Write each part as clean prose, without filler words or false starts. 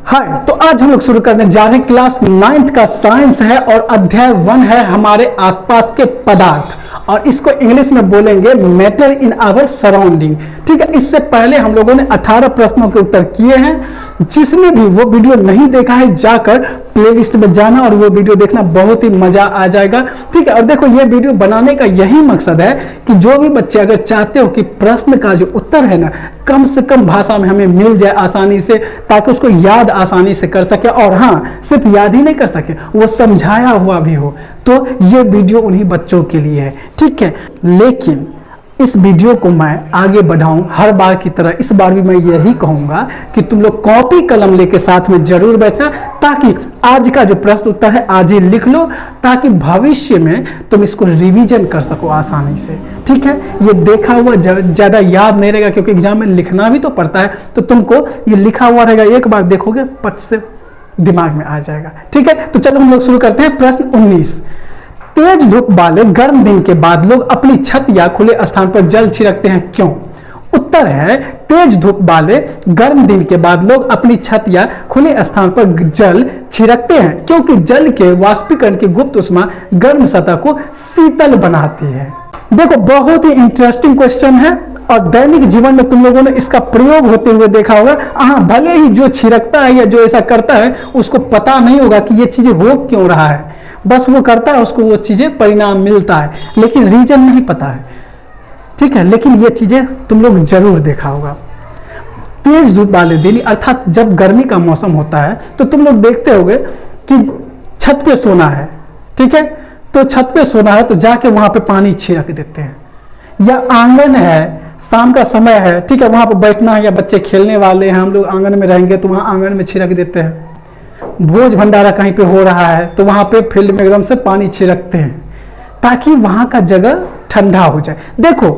हाय, तो आज हम लोग शुरू करने जा रहे हैं क्लास 9th का साइंस है और अध्याय 1 है हमारे आसपास के पदार्थ और इसको इंग्लिश में बोलेंगे मैटर इन आवर सराउंडिंग। ठीक है, इससे पहले हम लोगों ने 18 प्रश्नों के उत्तर किए हैं। जिसने भी वो वीडियो नहीं देखा है जाकर प्लेलिस्ट में जाना और वो वीडियो देखना, बहुत ही मजा आ जाएगा। ठीक है, और देखो ये वीडियो बनाने का यही मकसद है कि जो भी बच्चे अगर चाहते हो कि प्रश्न का जो उत्तर है ना कम से कम भाषा में हमें मिल जाए आसानी से, ताकि उसको याद आसानी से कर सके, और हाँ सिर्फ याद ही नहीं कर सके, वो समझाया हुआ भी हो, तो ये वीडियो उन्हीं बच्चों के लिए है। ठीक है, लेकिन इस वीडियो को मैं आगे बढ़ाऊं हर बार की तरह, इस बार भी मैं यही कहूंगा कि तुम लोग कॉपी कलम लेके साथ में जरूर बैठना, ताकि आज का जो प्रश्न उत्तर है आज ही लिख लो, ताकि भविष्य में तुम इसको रिवीजन कर सको आसानी से। ठीक है, ये देखा हुआ ज्यादा याद नहीं रहेगा, क्योंकि एग्जाम में लिखना भी तो पड़ता है, तो तुमको ये लिखा हुआ रहेगा, एक बार देखोगे पट से दिमाग में आ जाएगा। ठीक है, तो चलो हम लोग शुरू करते हैं। प्रश्न 19, तेज धूप वाले गर्म दिन के बाद लोग अपनी छत या खुले स्थान पर जल छिड़कते हैं, क्यों? उत्तर है तेज धूप वाले गर्म दिन के बाद लोग अपनी छत या खुले स्थान पर जल छिड़कते हैं क्योंकि जल के वाष्पीकरण की गुप्त ऊष्मा गर्म सतह को शीतल बनाती है। देखो, बहुत ही इंटरेस्टिंग क्वेश्चन है और दैनिक जीवन में तुम लोगों ने इसका प्रयोग होते हुए देखा होगा। हाँ, भले ही जो छिड़कता है या जो ऐसा करता है उसको पता नहीं होगा कि ये चीजें हो क्यों रहा है, बस वो करता है, उसको वो चीजें परिणाम मिलता है, लेकिन रीजन नहीं पता है। ठीक है, लेकिन ये चीजें तुम लोग जरूर देखा होगा। तेज धूप वाले दिन अर्थात जब गर्मी का मौसम होता है तो तुम लोग देखते होगे कि छत पे सोना है। ठीक है, तो छत पे सोना है तो जाके वहां पे पानी छिड़क देते हैं, या आंगन है, शाम का समय है, ठीक है, वहां पे बैठना है या बच्चे खेलने वाले हैं, हम लोग आंगन में रहेंगे तो वहां आंगन में छिड़क देते हैं। भोज भंडारा कहीं पे हो रहा है तो वहां पे फील्ड में एकदम से पानी छिड़कते हैं ताकि वहां का जगह ठंडा हो जाए। देखो,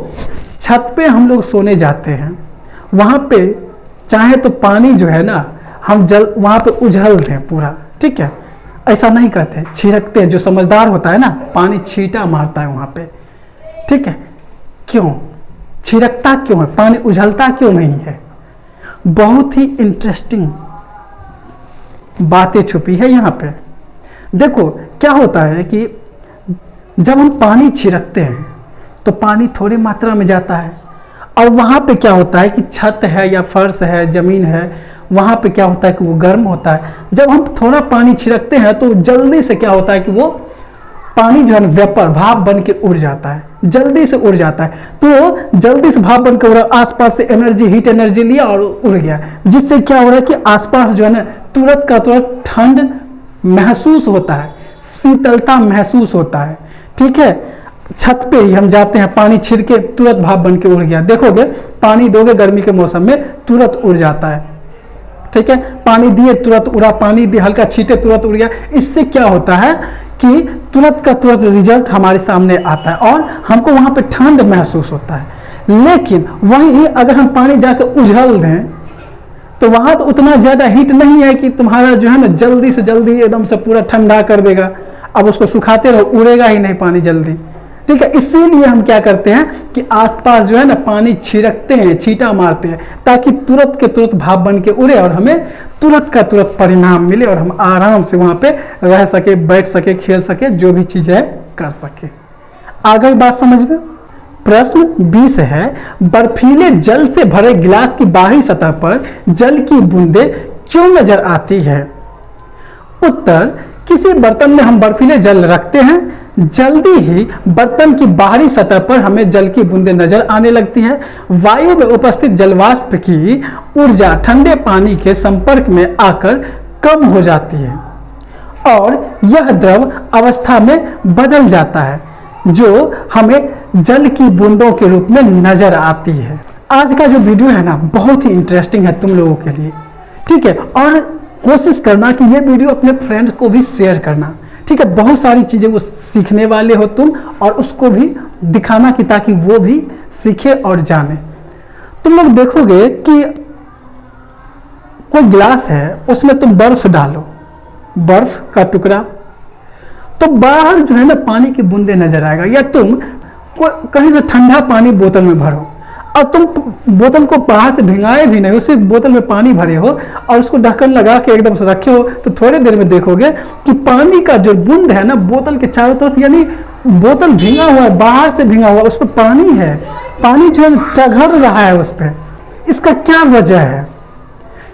छत पे हम लोग सोने जाते हैं, वहां पे चाहे तो पानी जो है ना हम जल वहां पे उझलते हैं पूरा। ठीक है, ऐसा नहीं करते, छिड़कते हैं। जो समझदार होता है ना पानी छींटा मारता है वहां पे। ठीक है, क्यों छिड़कता क्यों है, पानी उझलता क्यों नहीं है? बहुत ही इंटरेस्टिंग बातें छुपी है यहाँ पे। देखो क्या होता है कि जब हम पानी छिड़कते हैं तो पानी थोड़ी मात्रा में जाता है, और वहाँ पे क्या होता है कि छत है या फर्श है, जमीन है, वहाँ पे क्या होता है कि वो गर्म होता है। जब हम थोड़ा पानी छिड़कते हैं तो जल्दी से क्या होता है कि वो पानी जो है वेपर भाप बन के उड़ जाता है, जल्दी से उड़ जाता है। तो जल्दी से भाप बन के उड़ा, आसपास से एनर्जी, हीट एनर्जी लिया और उड़ गया, जिससे क्या हो रहा है कि आसपास जो है ना तुरंत का तुरंत ठंड महसूस होता है, शीतलता महसूस होता है। ठीक है, छत पे ही हम जाते हैं, पानी छिड़के तुरंत भाप बन के उड़ गया। देखोगे पानी दोगे गर्मी के मौसम में तुरंत उड़ जाता है। ठीक है, पानी दिए तुरंत उड़ा, पानी दिए हल्का छींटे तुरंत उड़ गया। इससे क्या होता है कि तुरंत का तुरंत रिजल्ट हमारे सामने आता है और हमको वहां पे ठंड महसूस होता है। लेकिन वहीं अगर हम पानी जाकर उझल दें तो वहां तो उतना ज्यादा हीट नहीं है कि तुम्हारा जो है ना जल्दी से जल्दी एकदम से पूरा ठंडा कर देगा। अब उसको सुखाते रहो, उड़ेगा ही नहीं पानी जल्दी। ठीक है, इसीलिए हम क्या करते हैं कि आसपास जो है ना पानी छिड़कते हैं, छींटा मारते हैं, ताकि तुरंत के तुरंत भाप बन के उड़े और हमें तुरंत का तुरंत परिणाम मिले और हम आराम से वहां पे रह सके, बैठ सके, खेल सके, जो भी चीज है कर सके। आ गई बात समझ में? प्रश्न 20 है, बर्फीले जल से भरे गिलास की बाहरी सतह पर जल की बूंदें क्यों नजर आती है? उत्तर, किसी बर्तन में हम बर्फीले जल रखते हैं, जल्दी ही बर्तन की बाहरी सतह पर हमें जल की बूंदें नजर आने लगती है। वायु में उपस्थित जलवाष्प की ऊर्जा ठंडे पानी के संपर्क में आकर कम हो जाती है और यह द्रव अवस्था में बदल जाता है, जो हमें जल की बूंदों के रूप में नजर आती है। आज का जो वीडियो है ना बहुत ही इंटरेस्टिंग है तुम लोगों के लिए। ठीक है, और कोशिश करना कि ये वीडियो अपने फ्रेंड्स को भी शेयर करना। ठीक है, बहुत सारी चीजें वो सीखने वाले हो तुम, और उसको भी दिखाना कि ताकि वो भी सीखे और जाने। तुम लोग देखोगे कि कोई गिलास है, उसमें तुम बर्फ डालो, बर्फ का टुकड़ा, तो बाहर जो है ना पानी की बूंदे नजर आएगा। या तुम कहीं से ठंडा पानी बोतल में भरो, और तुम बोतल को बाहर से भिंगाए भी नहीं, उसी बोतल में पानी भरे हो और उसको ढक्कन लगा के एकदम से रखे हो, तो थोड़ी देर में देखोगे कि पानी का जो बूंद है ना बोतल के चारों तरफ, यानी बोतल भींगा हुआ है, बाहर से भींगा हुआ, उस पर पानी है, पानी जो है टघर रहा है उस पर। इसका क्या वजह है?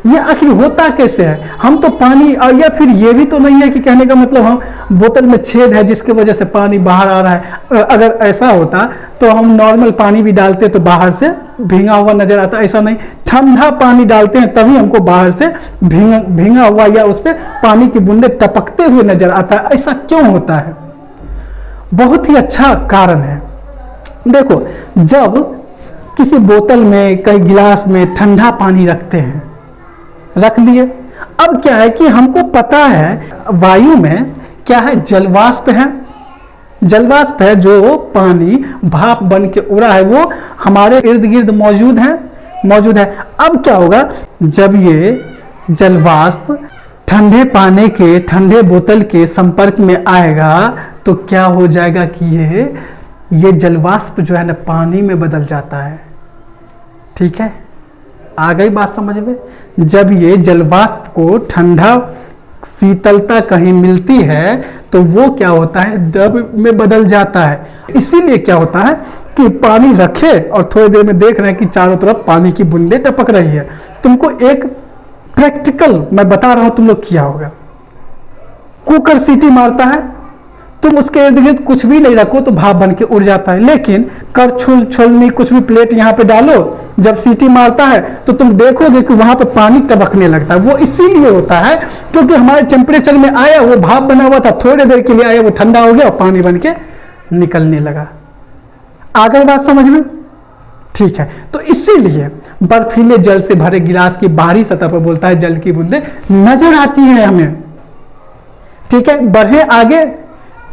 ये आखिर होता कैसे है? हम तो पानी, और या फिर ये भी तो नहीं है कि कहने का मतलब हम बोतल में छेद है जिसके वजह से पानी बाहर आ रहा है। अगर ऐसा होता तो हम नॉर्मल पानी भी डालते तो बाहर से भींगा हुआ नजर आता, ऐसा नहीं, ठंडा पानी डालते हैं तभी हमको बाहर से भींगा हुआ या उस पर पानी की बूंदे टपकते हुए नजर आता है। ऐसा क्यों होता है? बहुत ही अच्छा कारण है। देखो, जब किसी बोतल में, कई गिलास में ठंडा पानी रखते हैं, रख लिए, अब क्या है कि हमको पता है वायु में क्या है, जलवाष्प है, जलवाष्प है, जो पानी भाप बन के उड़ा है वो हमारे इर्द गिर्द मौजूद है। अब क्या होगा, जब ये जलवाष्प ठंडे पानी के, ठंडे बोतल के संपर्क में आएगा तो क्या हो जाएगा कि ये जलवाष्प जो है ना पानी में बदल जाता है। ठीक है, आ गई बात समझ में? जब ये जलवाष्प को ठंडा, शीतलता कहीं मिलती है तो वो क्या होता है, द्रव में बदल जाता है। इसीलिए क्या होता है कि पानी रखे और थोड़ी देर में देख रहे हैं कि चारों तरफ पानी की बूंदें टपक रही है। तुमको एक प्रैक्टिकल मैं बता रहा हूं, तुम लोग किया होगा। कुकर सीटी मारता है, तुम उसके इर्द गिर्द कुछ भी नहीं रखो तो भाप बन के उड़ जाता है, लेकिन करछुल, छोलनी, कुछ भी प्लेट यहाँ पे डालो, जब सीटी मारता है तो तुम देखोगे कि वहां पे पानी टपकने लगता है। वो इसीलिए होता है क्योंकि हमारे टेम्परेचर में आया, वो भाप बना हुआ था, थोड़ी देर के लिए आया, वो ठंडा हो गया और पानी बन के निकलने लगा। आ गई बात समझ में? ठीक है, तो इसीलिए बर्फीले जल से भरे गिलास की बाहरी सतह पर बोलता है जल की बूंदें नजर आती हैं हमें। ठीक है, बढ़े आगे।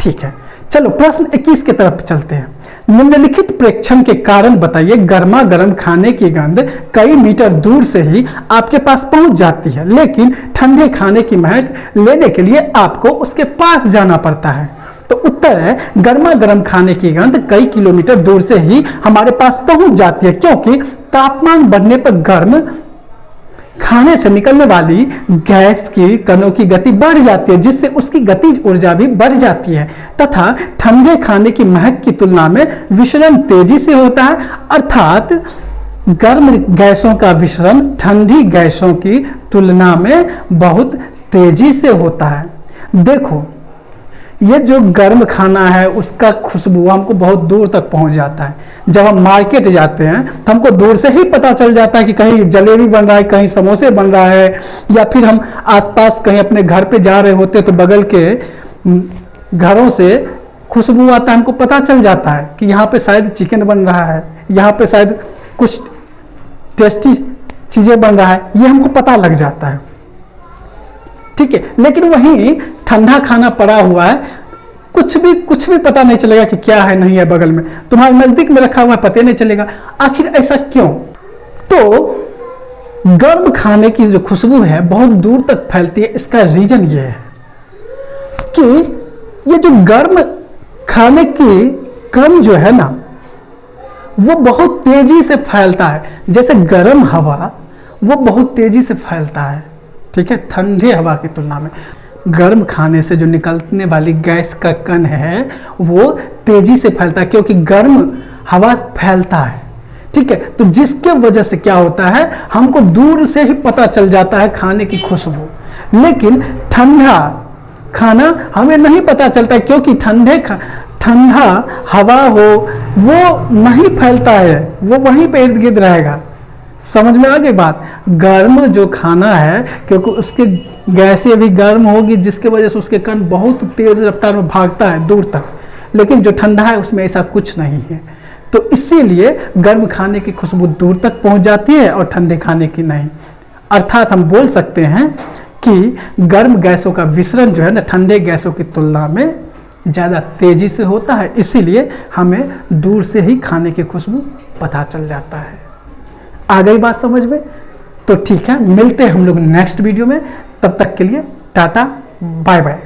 ठीक है, चलो प्रश्न 21 की तरफ चलते हैं। निम्नलिखित प्रेक्षण के कारण बताइए, गर्मा गर्म खाने की गंध कई मीटर दूर से ही आपके पास पहुंच जाती है, लेकिन ठंडे खाने की महक लेने के लिए आपको उसके पास जाना पड़ता है। तो उत्तर है, गर्मा गर्म खाने की गंध कई किलोमीटर दूर से ही हमारे पास पहुंच जाती है, क्योंकि तापमान बढ़ने पर गर्म खाने से निकलने वाली गैस की कणों की गति बढ़ जाती है, जिससे उसकी गतिज ऊर्जा भी बढ़ जाती है, तथा ठंडे खाने की महक की तुलना में विसरण तेजी से होता है। अर्थात गर्म गैसों का विसरण ठंडी गैसों की तुलना में बहुत तेजी से होता है। देखो, ये जो गर्म खाना है उसका खुशबू हमको बहुत दूर तक पहुंच जाता है। जब हम मार्केट जाते हैं तो हमको दूर से ही पता चल जाता है कि कहीं जलेबी बन रहा है, कहीं समोसे बन रहा है, या फिर हम आसपास कहीं अपने घर पे जा रहे होते तो बगल के घरों से खुशबू आता है, हमको पता चल जाता है कि यहाँ पे शायद चिकन बन रहा है, यहाँ पे शायद कुछ टेस्टी चीजें बन रहा है, ये हमको पता लग जाता है। ठीक है, लेकिन वहीं ठंडा खाना पड़ा हुआ है, कुछ भी पता नहीं चलेगा कि क्या है नहीं है, बगल में तुम्हारे नजदीक में रखा हुआ है, पता नहीं चलेगा। आखिर ऐसा क्यों? तो गर्म खाने की जो खुशबू है बहुत दूर तक फैलती है। इसका रीजन ये है कि ये जो गर्म खाने की क्रम जो है ना वो बहुत तेजी से फैलता है। जैसे गर्म हवा वो बहुत तेजी से फैलता है, ठीक है, ठंडे हवा की तुलना में। गर्म खाने से जो निकलने वाली गैस का कण है वो तेजी से फैलता है, क्योंकि गर्म हवा फैलता है। ठीक है, तो जिसके वजह से क्या होता है, हमको दूर से ही पता चल जाता है खाने की खुशबू। लेकिन ठंडा खाना हमें नहीं पता चलता, क्योंकि ठंडा हवा हो वो नहीं फैलता है, वो वहीं पे इर्द गिर्द रहेगा। समझ में आ गई बात? गर्म जो खाना है क्योंकि उसके गैसें भी गर्म होगी, जिसके वजह से उसके कण बहुत तेज रफ्तार में भागता है दूर तक, लेकिन जो ठंडा है उसमें ऐसा कुछ नहीं है। तो इसीलिए गर्म खाने की खुशबू दूर तक पहुंच जाती है और ठंडे खाने की नहीं। अर्थात हम बोल सकते हैं कि गर्म गैसों का विसरण जो है ना ठंडे गैसों की तुलना में ज़्यादा तेजी से होता है, इसीलिए हमें दूर से ही खाने की खुशबू पता चल जाता है। आ गई बात समझ में? तो ठीक है, मिलते हैं हम लोग नेक्स्ट वीडियो में। तब तक के लिए टाटा, बाय बाय।